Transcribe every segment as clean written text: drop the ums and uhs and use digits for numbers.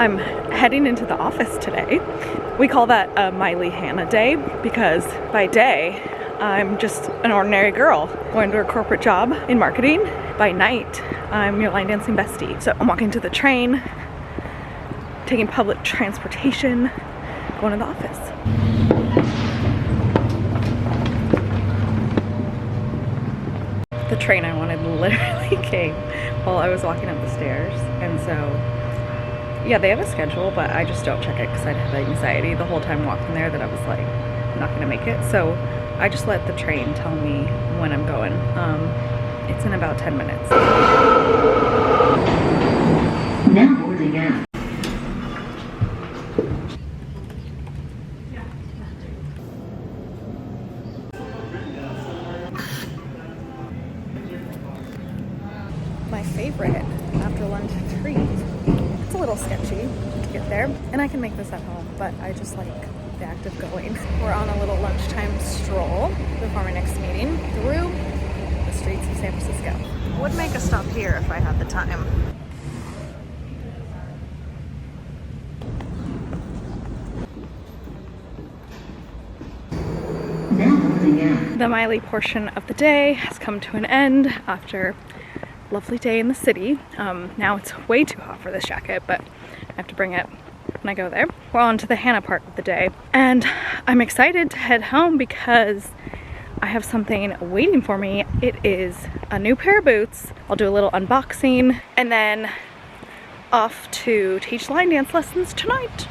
I'm heading into the office today. We call that a Miley Hannah day because by day, I'm just an ordinary girl going to a corporate job in marketing. By night, I'm your line dancing bestie. So I'm walking to the train, taking public transportation, going to the office. The train I wanted literally came while I was walking up the stairs, and so yeah, they have a schedule, but I just don't check it because I'd have anxiety the whole time walking there that I was like, I'm not gonna make it. So I just let the train tell me when I'm going. It's in about 10 minutes. Now boarding out. My favorite after lunch treat. It's a little sketchy to get there, and I can make this at home, but I just like the act of going. We're on a little lunchtime stroll before my next meeting through the streets of San Francisco. Would make a stop here if I had the time. Now boarding out. The Miley portion of the day has come to an end after a lovely day in the city. Now it's way too hot for this jacket, but I have to bring it when I go there. We're on to the Hannah part of the day, and I'm excited to head home because I have something waiting for me. It is a new pair of boots. I'll do a little unboxing and then off to teach line dance lessons tonight.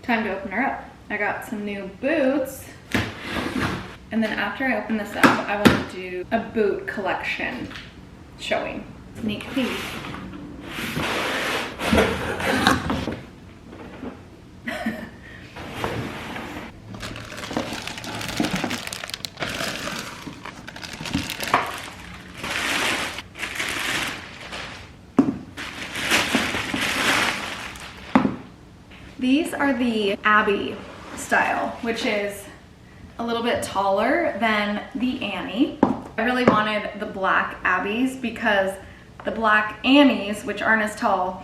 Time to open her up. I got some new boots. And then after I open this up, I want to do a boot collection showing. Sneak peek. These are the Abby style, which is a little bit taller than the Annie. I really wanted the black Abbies because the black Annies, which aren't as tall,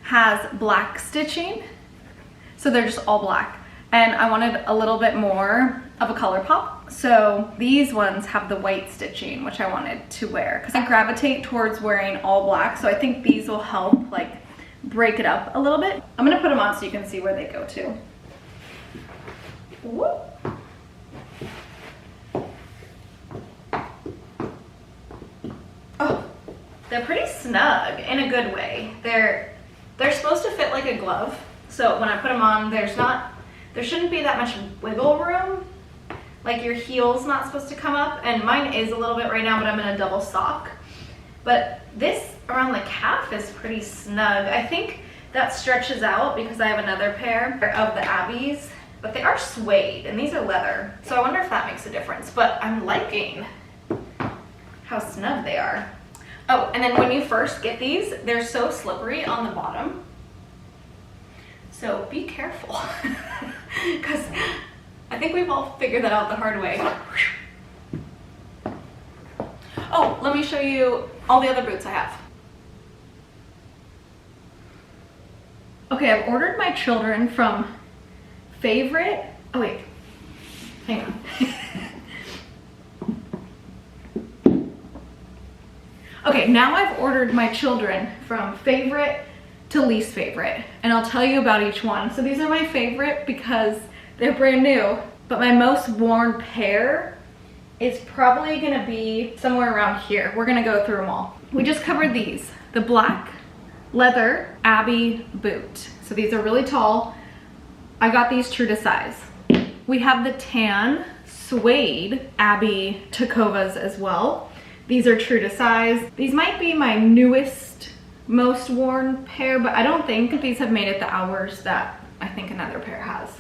has black stitching. So they're just all black. And I wanted a little bit more of a color pop. So these ones have the white stitching, which I wanted to wear because I gravitate towards wearing all black. So I think these will help like break it up a little bit. I'm gonna put them on so you can see where they go to. Whoop. Oh, they're pretty snug in a good way. They're supposed to fit like a glove. So when I put them on, there shouldn't be that much wiggle room. Like your heel's not supposed to come up, and mine is a little bit right now, but I'm in a double sock. But this around the calf is pretty snug. I think that stretches out because I have another pair of the Abbies, but they are suede and these are leather. So I wonder if that makes a difference, but I'm liking how snug they are. Oh, and then when you first get these, they're so slippery on the bottom. So be careful because I think we've all figured that out the hard way. Oh, let me show you all the other boots I have. Okay, I've ordered my children from Favorite. Oh wait, hang on. Okay, now I've ordered my children from favorite to least favorite, and I'll tell you about each one. So these are my favorite because they're brand new, but my most worn pair is probably gonna be somewhere around here. We're gonna go through them all. We just covered these. The black leather Abby boot. So these are really tall. I got these true to size. We have the tan suede Abby Tacovas as well. These are true to size. These might be my newest, most worn pair, but I don't think these have made it the hours that I think another pair has.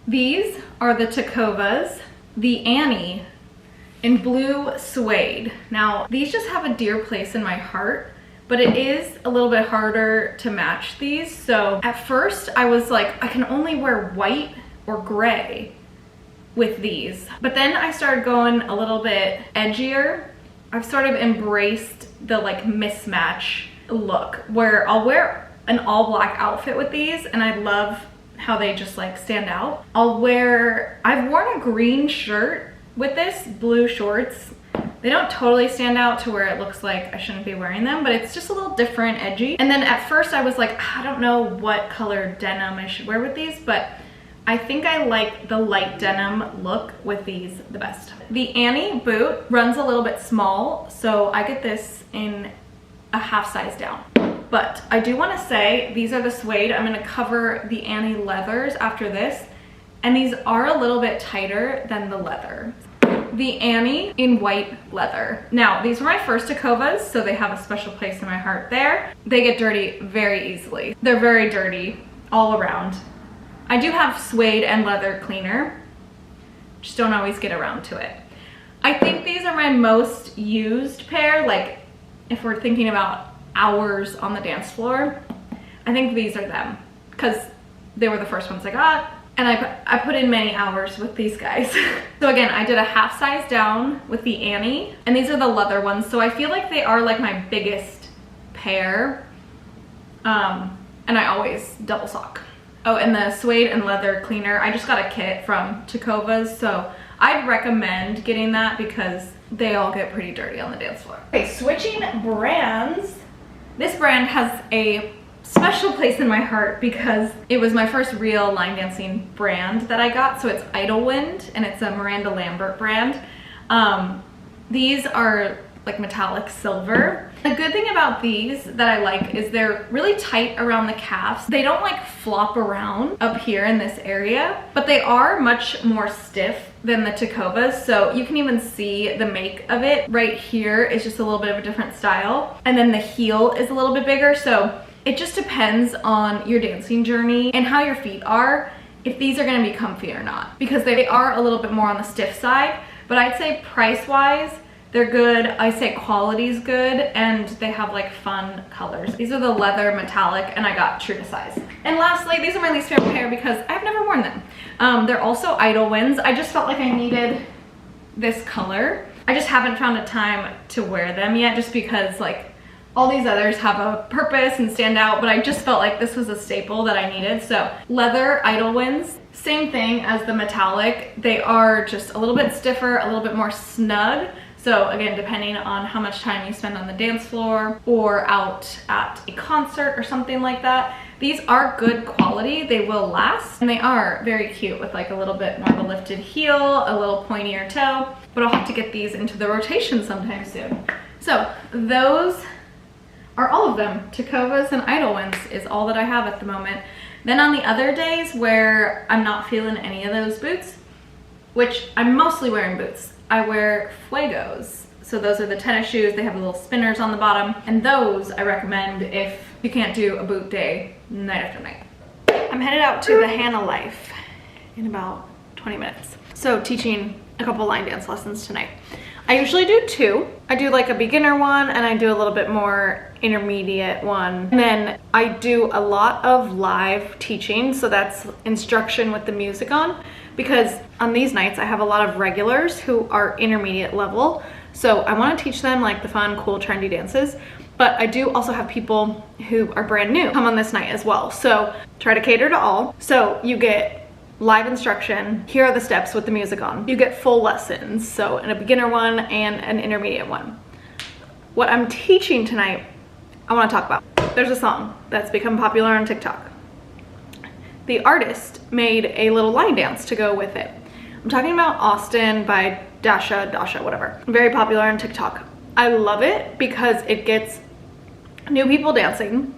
These are the Tacovas, the Annie in blue suede. Now, these just have a dear place in my heart, but it is a little bit harder to match these. So at first I was like, I can only wear white or gray. with these. But then I started going a little bit edgier. I've sort of embraced the like mismatch look where I'll wear an all black outfit with these and I love how they just like stand out. I've worn a green shirt with this, blue shorts. They don't totally stand out to where it looks like I shouldn't be wearing them, but it's just a little different, edgy. And then at first I was like, I don't know what color denim I should wear with these, but I think I like the light denim look with these the best. The Annie boot runs a little bit small, so I get this in a half size down. But I do want to say these are the suede. I'm going to cover the Annie leathers after this, and these are a little bit tighter than the leather. The Annie in white leather. Now, these were my first Tecovas, so they have a special place in my heart there. They get dirty very easily. They're very dirty all around. I do have suede and leather cleaner, just don't always get around to it. I think these are my most used pair, like if we're thinking about hours on the dance floor, I think these are them because they were the first ones I got. And I put in many hours with these guys. So again, I did a half size down with the Annie, and these are the leather ones. So I feel like they are like my biggest pair. And I always double sock. Oh, and the suede and leather cleaner, I just got a kit from Tecovas. So I'd recommend getting that because they all get pretty dirty on the dance floor. Okay, switching brands. This brand has a special place in my heart because it was my first real line dancing brand that I got. So it's Idlewind and it's a Miranda Lambert brand. These are like metallic silver. The good thing about these that I like is they're really tight around the calves. They don't like flop around up here in this area, but they are much more stiff than the Tecovas. So you can even see the make of it. Right here is just a little bit of a different style. And then the heel is a little bit bigger. So it just depends on your dancing journey and how your feet are, if these are gonna be comfy or not, because they are a little bit more on the stiff side, but I'd say price-wise, they're good. I say quality's good, and they have like fun colors. These are the leather metallic, and I got true to size. And lastly, these are my least favorite pair because I've never worn them. They're also Idlewinds. I just felt like I needed this color. I just haven't found a time to wear them yet, just because like, all these others have a purpose and stand out, but I just felt like this was a staple that I needed. So leather Idlewinds, same thing as the metallic. They are just a little bit stiffer, a little bit more snug. So again, depending on how much time you spend on the dance floor or out at a concert or something like that, these are good quality. They will last, and they are very cute with like a little bit more of a lifted heel, a little pointier toe, but I'll have to get these into the rotation sometime soon. So those are all of them. Tecovas and Idlewinds is all that I have at the moment. Then on the other days where I'm not feeling any of those boots, which I'm mostly wearing boots, I wear Fuegos. So those are the tennis shoes. They have little spinners on the bottom, and those I recommend if you can't do a boot day night after night. I'm headed out to the Hannah Life in about 20 minutes. So teaching a couple line dance lessons tonight. I usually do 2. I do like a beginner one, and I do a little bit more intermediate one. And then I do a lot of live teaching, so that's instruction with the music on, because on these nights I have a lot of regulars who are intermediate level. So I want to teach them like the fun, cool, trendy dances. But I do also have people who are brand new come on this night as well. So try to cater to all. So you get live instruction. Here are the steps with the music on. You get full lessons, so in a beginner one and an intermediate one. What I'm teaching tonight, I want to talk about. There's a song that's become popular on TikTok. The artist made a little line dance to go with it. I'm talking about Austin by Dasha, whatever. Very popular on TikTok. I love it because it gets new people dancing.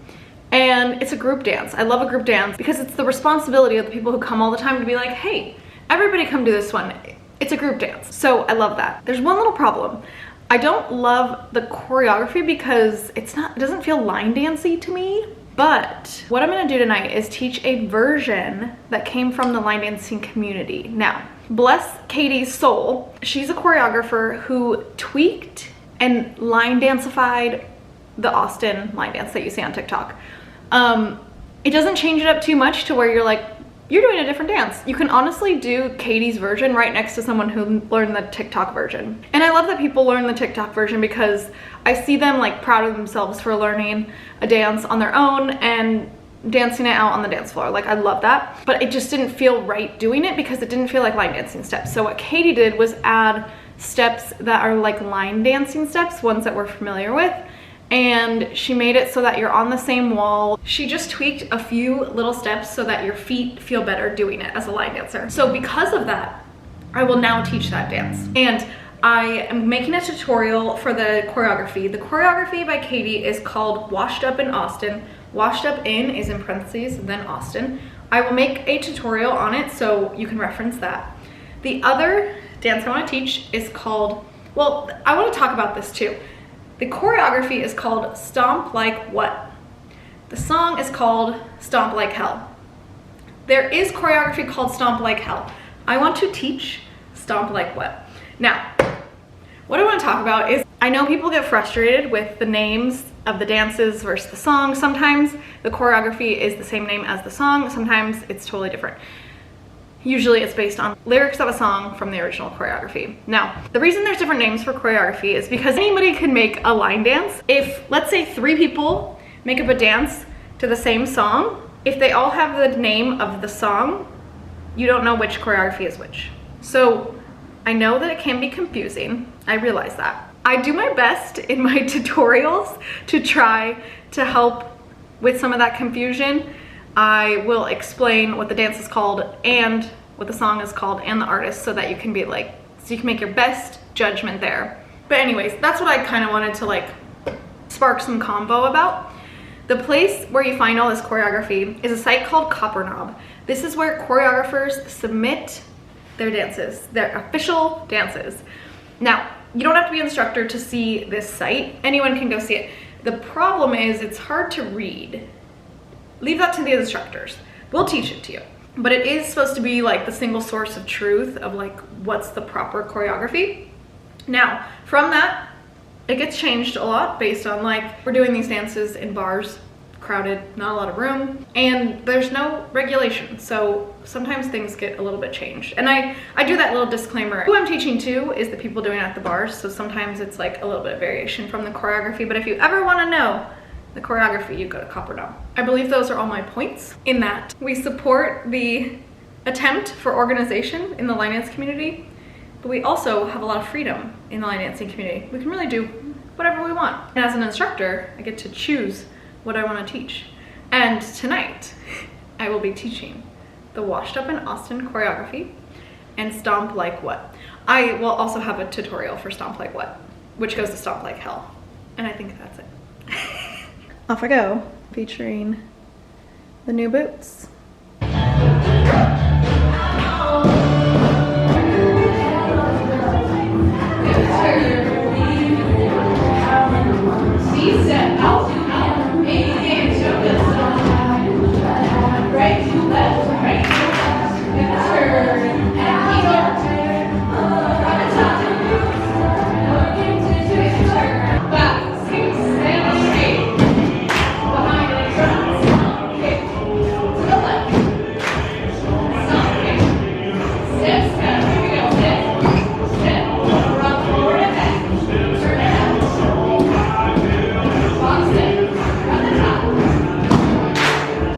And it's a group dance. I love a group dance because it's the responsibility of the people who come all the time to be like, hey, everybody come do this one. It's a group dance. So I love that. There's one little problem. I don't love the choreography because it doesn't feel line dancey to me. But what I'm gonna do tonight is teach a version that came from the line dancing community. Now, bless Katie's soul. She's a choreographer who tweaked and line danceified the Austin line dance that you see on TikTok. It doesn't change it up too much to where you're like you're doing a different dance. You can honestly do Katie's version right next to someone who learned the TikTok version. And I love that people learn the TikTok version because I see them like proud of themselves for learning a dance on their own and dancing it out on the dance floor. Like, I love that. But it just didn't feel right doing it because it didn't feel like line dancing steps. So what Katie did was add steps that are like line dancing steps, ones that we're familiar with. And she made it so that you're on the same wall. She just tweaked a few little steps so that your feet feel better doing it as a line dancer. So because of that, I will now teach that dance. And I am making a tutorial for the choreography. The choreography by Katie is called Washed Up in Austin. Washed Up in is in parentheses, then Austin. I will make a tutorial on it so you can reference that. The other dance I want to teach is called, well, I want to talk about this too. The choreography is called Stomp Like What? The song is called Stomp Like Hell. There is choreography called Stomp Like Hell. I want to teach Stomp Like What? Now, what I want to talk about is, I know people get frustrated with the names of the dances versus the song. Sometimes the choreography is the same name as the song. Sometimes it's totally different. Usually it's based on lyrics of a song from the original choreography. Now, the reason there's different names for choreography is because anybody can make a line dance. If, let's say, 3 people make up a dance to the same song, if they all have the name of the song, you don't know which choreography is which. So I know that it can be confusing. I realize that. I do my best in my tutorials to try to help with some of that confusion. I will explain what the dance is called and what the song is called and the artist so that you can be like, so you can make your best judgment there. But anyways, that's what I kind of wanted to like spark some combo about. The place where you find all this choreography is a site called Copper Knob. This is where choreographers submit their dances, their official dances. Now, you don't have to be an instructor to see this site. Anyone can go see it. The problem is it's hard to read. Leave that to the instructors. We'll teach it to you. But it is supposed to be like the single source of truth of like what's the proper choreography. Now, from that, it gets changed a lot based on like, we're doing these dances in bars, crowded, not a lot of room, and there's no regulation. So sometimes things get a little bit changed. And I do that little disclaimer. Who I'm teaching to is the people doing it at the bars. So sometimes it's like a little bit of variation from the choreography. But if you ever want to know the choreography, you go to Copper Knob. I believe those are all my points in that we support the attempt for organization in the line dance community, but we also have a lot of freedom in the line dancing community. We can really do whatever we want. And as an instructor, I get to choose what I want to teach. And tonight, I will be teaching the Washed Up in Austin choreography and Stomp Like What. I will also have a tutorial for Stomp Like What, which goes to Stomp Like Hell. And I think that's it. Off I go, featuring the new boots.